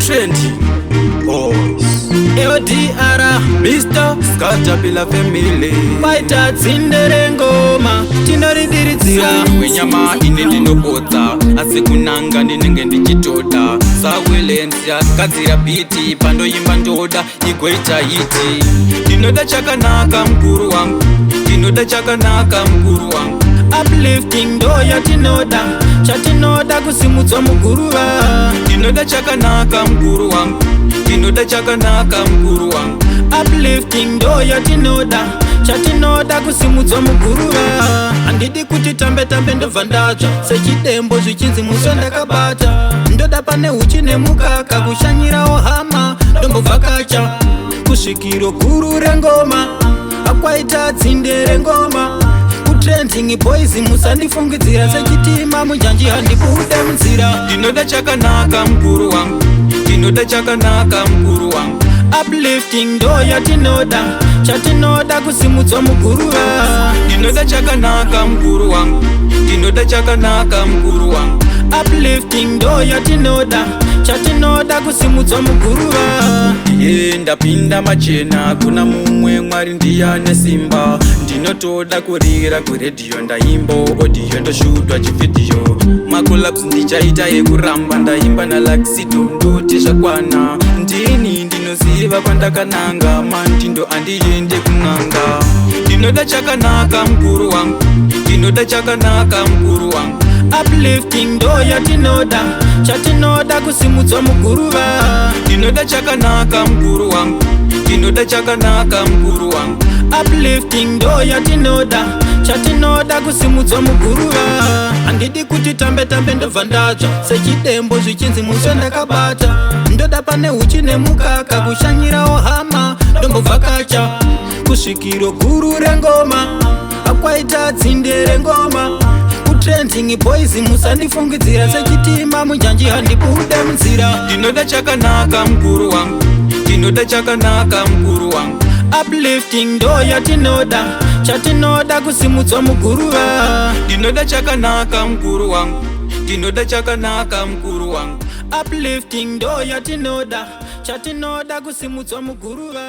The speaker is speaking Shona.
trending boys. LDR Mr. Scarta family. Paita tsindere ngoma tinoridirizira wenyama ine ndinopodza asi kunanga ndinenge ndichitoda sawelensi akagadzira biti pandoimba ndoda igoita hiti. Ndinoda chakanaka mukuru wangu, ndinoda chakanaka mukuru wangu. uplifting ndo yatinoda chatinoda kusimudzwa muguruva. Ndinoda chakanaka mukuru wangu, ndinoda chakanaka mukuru wangu. Uplifting ndo yatinoda chatinoda kusimudzwa muguruva. Handidi kuti tambe tambe ndobva ndatsva sechidembo zvichinzi muswe ndakabata. Ndoda pane uchi nemukaka kushanyirawo hama ndombovhakacha kusvikiro guru rengoma akwaita tsinde rengoma. Trending boys musandifungidzira sechitima munjanji handibude munzira. Ndinoda chakanaka mukuru wangu, ndinoda chakanaka mukuru wangu. Uplifting ndo yatinoda chatinoda kusimudzwa muguruva. Ndinoda chakanaka mukuru wangu, ndinoda chakanaka mukuru wangu. Uplifting ndo yatinoda chatinoda kusimudzwa muguruva. Ndapinda machena kuna mumwe mwari ndiyane simba. Ndinotoda kurira kuredhiyo ndaimba audio ndoshootwa chivhidhiyo. Makolapse ndichaita yekuramba ndaimba na Laxido ndoti zvakwana. Ndini ndinoziva kwandakananga mandindo andiende kun'anga. Ndinoda chakanaka mukuru wangu, ndinoda chakanaka mukuru wangu. Uplifting ndo yatinoda chatinoda kusimudzwa muguruva. Ndinoda chakanaka mukuru wangu, ndinoda chakanaka mukuru wangu. Uplifting ndo yatinoda chatinoda kusimudzwa muguruva. Handidi kuti tambe tambe ndobva ndatsva sechidembo zvichinzi muswe ndakabata. Ndoda pane uchi nemukaka kushanyirawo hama ndombovhakacha kusvikiro guru rengoma akwaita tsinde rengoma. Trending boys musandifungidzira sechitima munjanji handibude munzira. Ndinoda chakanaka mukuru wangu, ndinoda chakanaka mukuru wangu. Uplifting ndo yatinoda chatinoda kusimudzwa muguruva. Ndinoda chakanaka mukuru wangu, ndinoda chakanaka mukuru wangu. Uplifting ndo yatinoda chatinoda kusimudzwa muguruva.